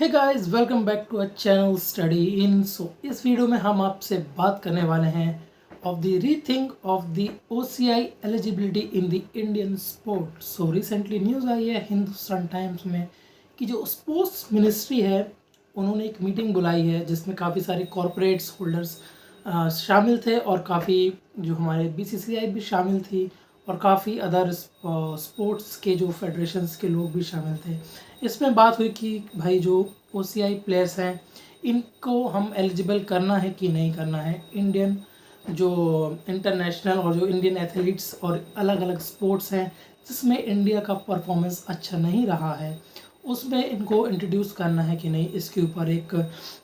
Hey guys, welcome back to a channel study in. इस video में हम आपसे बात करने वाले हैं of the rethink of the OCI eligibility in the Indian sport. Recently news आई है हिंदुस्तान टाइम्स में कि जो स्पोर्ट्स मिनिस्ट्री है उन्होंने एक मीटिंग बुलाई है जिसमें काफ़ी सारे कॉरपोरेट्स होल्डर्स शामिल थे और काफ़ी जो हमारे बीसीसीआई भी शामिल थी और काफ़ी अदर स्पोर्ट्स के जो फेडरेशंस के लोग भी शामिल थे। इसमें बात हुई कि भाई जो ओसीआई प्लेयर्स हैं इनको हम एलिजिबल करना है कि नहीं करना है। इंडियन जो इंटरनेशनल और जो इंडियन एथलीट्स और अलग अलग स्पोर्ट्स हैं जिसमें इंडिया का परफॉर्मेंस अच्छा नहीं रहा है उसमें इनको इंट्रोड्यूस करना है कि नहीं, इसके ऊपर एक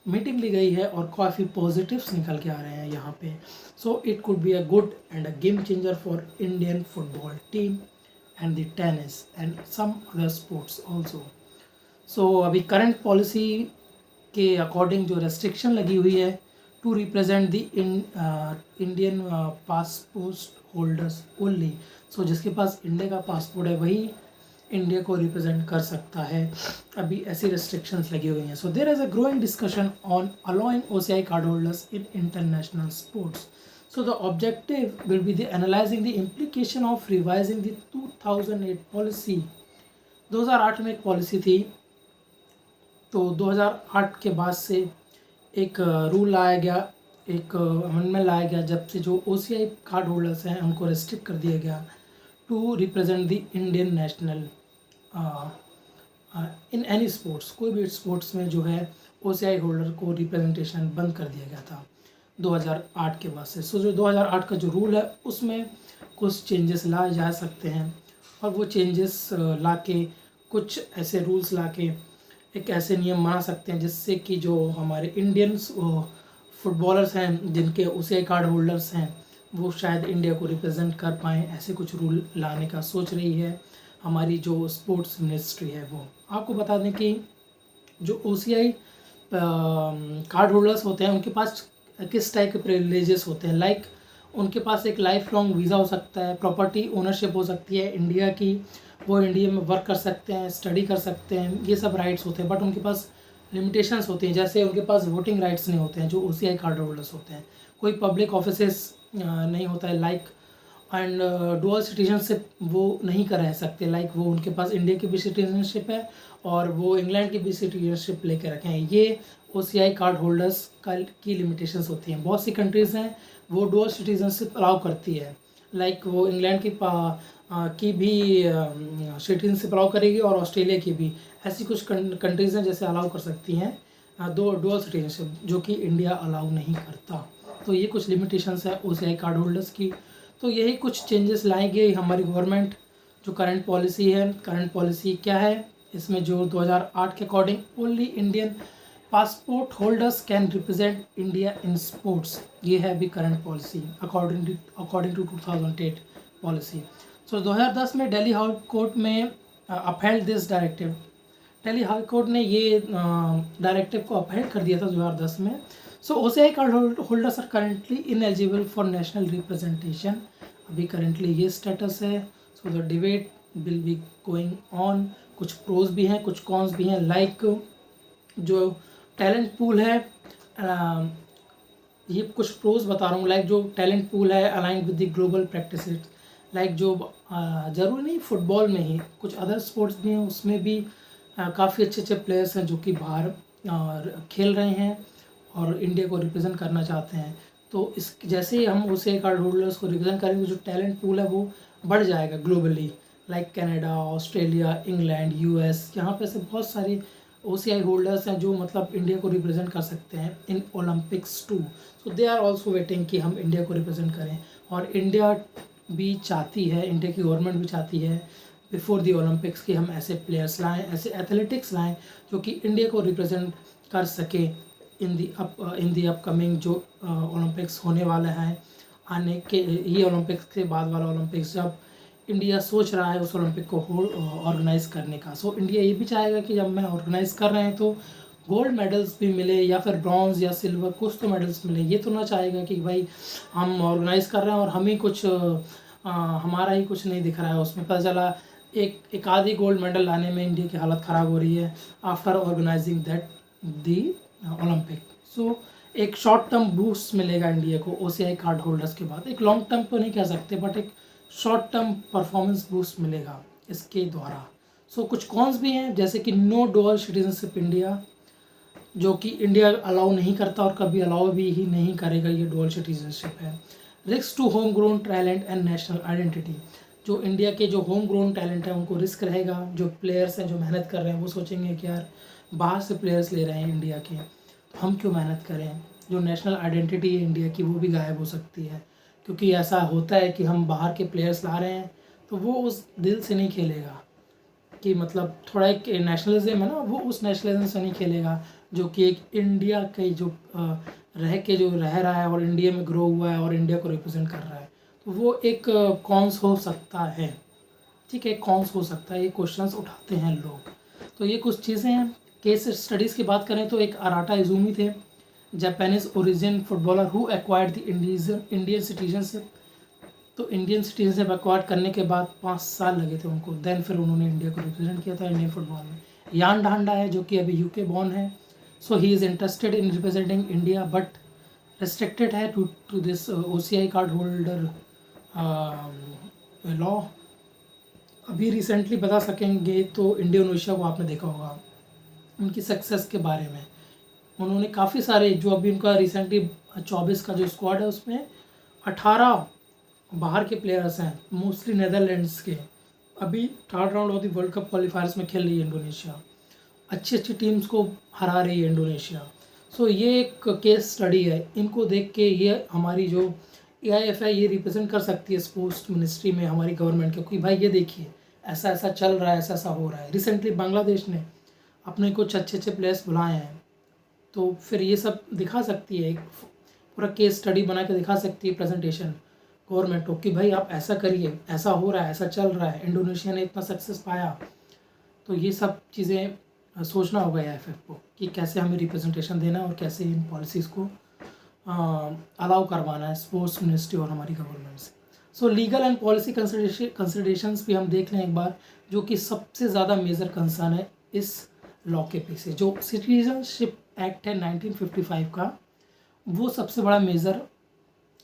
मीटिंग ली गई है और काफ़ी पॉजिटिव्स निकल के आ रहे हैं यहाँ पे। It could be a good and a game changer for Indian football team and the tennis and some other sports also. अभी करंट पॉलिसी के अकॉर्डिंग जो रेस्ट्रिक्शन लगी हुई है to represent the Indian passport holders only. जिसके पास India का passport है वही इंडिया को रिप्रेजेंट कर सकता है। अभी ऐसी रेस्ट्रिक्शंस लगी हुई हैं। There is a growing discussion on allowing OCI card holders in international sports. The objective will be the analysing the implication of revising the 2008 policy. 2008 में एक पॉलिसी थी, तो 2008 के बाद से एक रूल लाया गया, एक अमेंडमेंट लाया गया जब से जो ओसीआई कार्ड होल्डर्स हैं उनको रेस्ट्रिक्ट कर दिया गया to represent the Indian national in any sports. कोई भी स्पोर्ट्स में जो है ओसीआई होल्डर को रिप्रेजेंटेशन बंद कर दिया गया था 2008 के बाद से। जो 2008 का जो रूल है उसमें कुछ चेंजेस लाए जा सकते हैं और वो चेंजेस लाके कुछ ऐसे रूल्स लाके एक ऐसे नियम बना सकते हैं जिससे कि जो हमारे इंडियंस फुटबॉलर्स हैं जिनके ओसीआई कार्ड होल्डर्स हैं वो शायद इंडिया को रिप्रेजेंट कर पाएँ। ऐसे कुछ रूल लाने का सोच रही है हमारी जो स्पोर्ट्स मिनिस्ट्री है वो। आपको बता दें कि जो ओसीआई कार्ड होल्डर्स होते हैं उनके पास किस टाइप के प्रिविलेजेस होते हैं। लाइक उनके पास एक लाइफ लॉन्ग वीज़ा हो सकता है, प्रॉपर्टी ओनरशिप हो सकती है इंडिया की, वो इंडिया में वर्क कर सकते हैं, स्टडी कर सकते हैं, ये सब राइट्स होते हैं। बट उनके पास लिमिटेशंस होती हैं, जैसे उनके पास वोटिंग राइट्स नहीं होते हैं जो ओसीआई कार्ड होल्डर्स होते हैं। कोई पब्लिक ऑफिसेस नहीं होता है लाइक, एंड डुअल सिटीजनशिप वो नहीं कर रह सकते। लाइक वो उनके पास इंडिया की भी सिटीजनशिप है और वो इंग्लैंड की भी सिटीजनशिप लेके रखे हैं। ये ओसीआई कार्ड होल्डर्स की लिमिटेशंस होती हैं। बहुत सी कंट्रीज़ हैं वो डुअल सिटीजनशिप अलाउ करती है, लाइक वो इंग्लैंड की भी सिटीजनशिप अलाउ करेगी और ऑस्ट्रेलिया की भी। ऐसी कुछ कंट्रीज़ हैं जैसे अलाउ कर सकती हैं दो डुअल सिटीजनशिप, जो कि इंडिया अलाउ नहीं करता। तो ये कुछ लिमिटेशंस है ओसीआई कार्ड होल्डर्स की। तो यही कुछ चेंजेस लाएंगे हमारी गवर्नमेंट। जो करंट पॉलिसी है, करंट पॉलिसी क्या है इसमें जो 2008 के according only Indian passport holders can represent India in sports, ये है अभी current policy according to 2008 policy. 2010 में दिल्ली हाई कोर्ट में upheld this directive. Delhi high court ने ये डायरेक्टिव को अपहेल्ड कर दिया था 2010 में। OCI card holders are currently ineligible for national representation. अभी करेंटली ये स्टेटस है। The debate will be going on. कुछ प्रोज भी हैं, कुछ कॉन्स भी हैं। लाइक जो टैलेंट पूल है, ये कुछ प्रोज बता रहा हूँ। लाइक जो टैलेंट पूल है aligned with the global practice. Like जो ज़रूरी नहीं फुटबॉल में ही, कुछ अदर स्पोर्ट्स भी हैं उसमें भी काफ़ी अच्छे अच्छे प्लेयर्स हैं जो कि बाहर खेल रहे हैं और इंडिया को रिप्रेजेंट करना चाहते हैं। तो इस जैसे ही हम ओसीआई कार्ड होल्डर्स को रिप्रेजेंट करेंगे जो टैलेंट पूल है वो बढ़ जाएगा globally. Like Canada, Australia, England, US, यहाँ पे से बहुत सारे ओसीआई होल्डर्स हैं जो मतलब इंडिया को रिप्रेजेंट कर सकते हैं in Olympics too. They are also waiting कि हम इंडिया को रिप्रेजेंट करें। और इंडिया भी चाहती है, इंडिया की गवर्नमेंट भी चाहती है बिफोर दी ओलंपिक्स कि हम ऐसे प्लेयर्स लाएँ, ऐसे एथलेटिक्स लाएँ जो कि इंडिया को रिप्रेजेंट कर सके इन दी अपकमिंग जो ओलंपिक्स होने वाले हैं आने के। ये ओलंपिक्स के बाद वाला ओलंपिक्स जब इंडिया सोच रहा है उस ओलंपिक को ऑर्गेनाइज़ करने का। इंडिया ये भी चाहेगा कि जब मैं ऑर्गेनाइज़ कर रहे हैं तो गोल्ड मेडल्स भी मिले या फिर ब्रॉन्ज़ या सिल्वर, कुछ तो मेडल्स मिले। ये तो ना चाहेगा कि भाई हम ऑर्गेनाइज़ कर रहे हैं और हमें कुछ हमारा ही कुछ नहीं दिख रहा है उसमें। पता चला एक आधी गोल्ड मेडल लाने में इंडिया की हालत ख़राब हो रही है after organising that the Olympic. So एक शॉर्ट टर्म बूस्ट मिलेगा इंडिया को ओसीआई कार्ड होल्डर्स के बाद। एक लॉन्ग टर्म तो नहीं कह सकते, बट एक शॉर्ट टर्म परफॉर्मेंस बूस्ट मिलेगा इसके द्वारा। सो कुछ कॉन्स भी हैं, जैसे कि नो डुअल सिटीजनशिप इंडिया, जो कि इंडिया अलाउ नहीं करता और कभी अलाउ भी ही नहीं करेगा, ये डुअल सिटीजनशिप है। Risk to home grown talent and national identity, जो इंडिया के जो होम ग्रोन टैलेंट है उनको रिस्क रहेगा। जो प्लेयर्स हैं जो मेहनत कर रहे हैं वो सोचेंगे कि यार बाहर से प्लेयर्स ले रहे हैं इंडिया के, तो हम क्यों मेहनत करें। जो नेशनल आइडेंटिटी है इंडिया की वो भी गायब हो सकती है, क्योंकि ऐसा होता है कि हम बाहर के प्लेयर्स ला रहे हैं तो वो उस दिल से नहीं खेलेगा कि मतलब थोड़ा एक नेशनलिज्म है ना, वो उस नेशनलिज्म से नहीं खेलेगा जो कि एक इंडिया के जो रह रहा है और इंडिया में ग्रो हुआ है और इंडिया को रिप्रेजेंट कर रहा है। तो वो एक कॉन्स हो सकता है, ठीक है, कॉन्स हो सकता है, ये क्वेश्चंस उठाते हैं लोग। तो ये कुछ चीज़ें हैं। केस स्टडीज़ की बात करें तो एक अराटा इज़ुमी थे, Japanese origin footballer who acquired the Indian citizenship. तो इंडियन सिटीजनशिप एक्वायर करने के बाद 5 साल लगे थे उनको, देन फिर उन्होंने इंडिया को रिप्रेजेंट किया था इंडियन फुटबॉल में। यान ढांडा है जो कि अभी यूके बॉर्न है, so he is interested in representing India but restricted है to this OCI card holder law. अभी रिसेंटली बता सकेंगे तो इंडोनेशिया को आपने देखा होगा, उनकी सक्सेस के बारे में उन्होंने काफ़ी सारे, जो अभी उनका रिसेंटली 24 का जो स्क्वाड है उसमें 18 बाहर के प्लेयर्स हैं, मोस्टली नेदरलैंड्स के। अभी third round of the world cup क्वालिफायर्स में खेल रही है इंडोनेशिया, अच्छी अच्छी टीम्स को हरा रही है इंडोनेशिया। सो ये एक केस स्टडी है, इनको देख के ये हमारी जो AIF है ये रिप्रेजेंट कर सकती है स्पोर्ट्स मिनिस्ट्री में हमारी गवर्नमेंट के, कि भाई ये देखिए ऐसा ऐसा चल रहा है, ऐसा ऐसा हो रहा है। रिसेंटली बांग्लादेश ने अपने कुछ अच्छे अच्छे प्लेयर्स बुलाए हैं, तो फिर ये सब दिखा सकती है, एक पूरा केस स्टडी बना के दिखा सकती है प्रेजेंटेशन गवर्नमेंट को कि भाई आप ऐसा करिए, ऐसा हो रहा है, ऐसा चल रहा है, इंडोनेशिया ने इतना सक्सेस पाया। तो ये सब चीज़ें सोचना होगा AIF को कि कैसे हमें रिप्रेजेंटेशन देना है और कैसे इन पॉलिसीज़ को अलाउ करवाना है स्पोर्ट्स मिनिस्ट्री और हमारी गवर्नमेंट से। सो लीगल एंड पॉलिसी कंसिडरेशंस भी हम देख लें एक बार, जो कि सबसे ज़्यादा मेजर कंसर्न है इस लॉ के पीछे। जो सिटीजनशिप एक्ट है 1955 का, वो सबसे बड़ा मेजर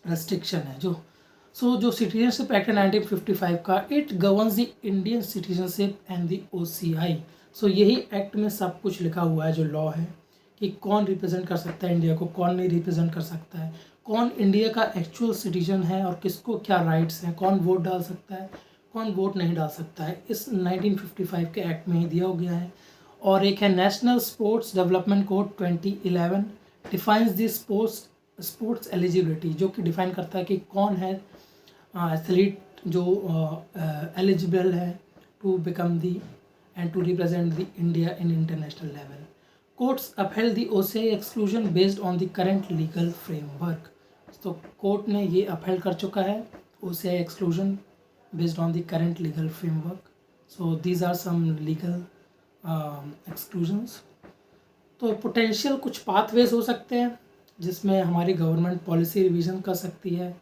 रेस्ट्रिक्शन है। जो सिटीजनशिप एक्ट है 1955 का, it governs the Indian citizenship and the OCI। सो यही एक्ट में सब कुछ लिखा हुआ है, जो लॉ है कि कौन रिप्रेजेंट कर सकता है इंडिया को, कौन नहीं रिप्रेजेंट कर सकता है, कौन इंडिया का एक्चुअल सिटीजन है और किसको क्या राइट्स हैं, कौन वोट डाल सकता है, कौन वोट नहीं डाल सकता है, इस 1955 के एक्ट में ही दिया गया है। और एक है national sports development code 2011 defines the sports eligibility, जो कि डिफाइन करता है कि कौन है एथलीट जो एलिजिबल है to become the and to represent the India in international level. Courts upheld the OCI exclusion based on the current legal framework. तो कोर्ट ने ये अपहेल्ड कर चुका है OCI exclusion based on the current legal framework. So these are some legal exclusions. तो potential कुछ pathways हो सकते हैं जिसमें हमारी गवर्नमेंट पॉलिसी रिवीजन कर सकती है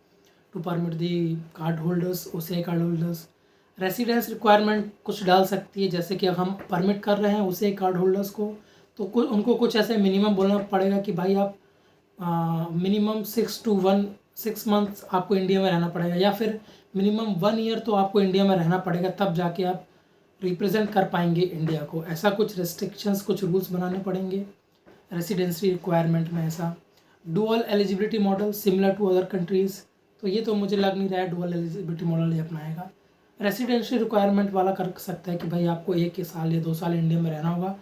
to permit the card holders, OCI card holders. Residence requirement कुछ डाल सकती है, जैसे कि अब हम परमिट कर रहे हैं OCI कार्ड होल्डर्स को, तो उनको कुछ ऐसे मिनिमम बोलना पड़ेगा कि भाई आप मिनिमम 6 मंथ्स आपको इंडिया में रहना पड़ेगा, या फिर मिनिमम 1 ईयर तो आपको इंडिया में रहना पड़ेगा, तब जाके आप रिप्रेजेंट कर पाएंगे इंडिया को। ऐसा कुछ रेस्ट्रिक्शंस, कुछ रूल्स बनाने पड़ेंगे रेसिडेंसी रिक्वायरमेंट में। ऐसा dual eligibility model similar to other countries, तो ये तो मुझे लग नहीं रहा है डुअल एलिजिबिलिटी मॉडल ये अपनाएगा। रेसिडेंसी रिक्वायरमेंट वाला कर सकता है कि भाई आपको 1 साल या 2 साल इंडिया में रहना होगा,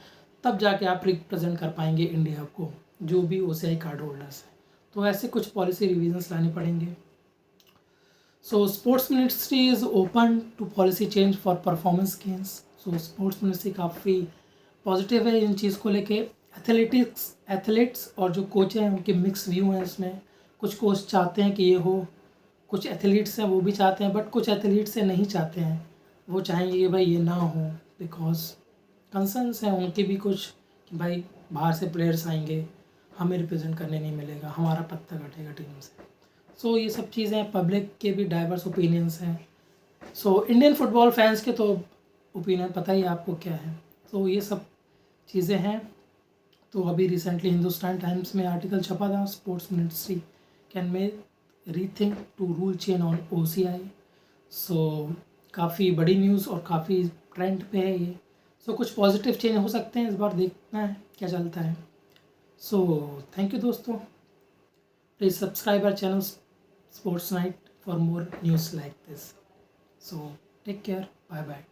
तब जाके आप रिप्रेजेंट कर पाएंगे इंडिया को, जो भी OCI कार्ड होल्डर्स हैं। तो ऐसे कुछ पॉलिसी रिविजन्स लाने पड़ेंगे। So sports ministry is open to policy change for performance gains. So sports ministry काफ़ी पॉजिटिव है इन चीज़ को लेके। एथलीट्स और जो कोच हैं उनके मिक्स व्यू हैं इसमें। कुछ कोच चाहते हैं कि ये हो, कुछ एथलीट्स हैं वो भी चाहते हैं, बट कुछ एथलीट्स से नहीं चाहते हैं, वो चाहेंगे कि भाई ये ना हो, बिकॉज कंसर्न्स हैं उनके भी कुछ कि भाई बाहर से प्लेयर्स आएंगे, हमें रिप्रेजेंट करने नहीं मिलेगा, हमारा पत्ता कटेगा टीम से। सो ये सब चीज़ें, पब्लिक के भी डाइवर्स ओपिनियंस हैं। सो इंडियन फुटबॉल फैंस के तो ओपिनियन पता ही है आपको क्या है। तो ये सब चीज़ें हैं। तो अभी रिसेंटली हिंदुस्तान टाइम्स में आर्टिकल छपा था, sports ministry can make rethink to rule change on OCI। So काफ़ी बड़ी न्यूज़ और काफ़ी ट्रेंड पे है ये। सो कुछ पॉजिटिव चेंज हो सकते हैं इस बार, देखना है क्या चलता है। सो थैंक यू दोस्तों, please subscribe our channel Sports Night for more news like this. So take care, bye bye.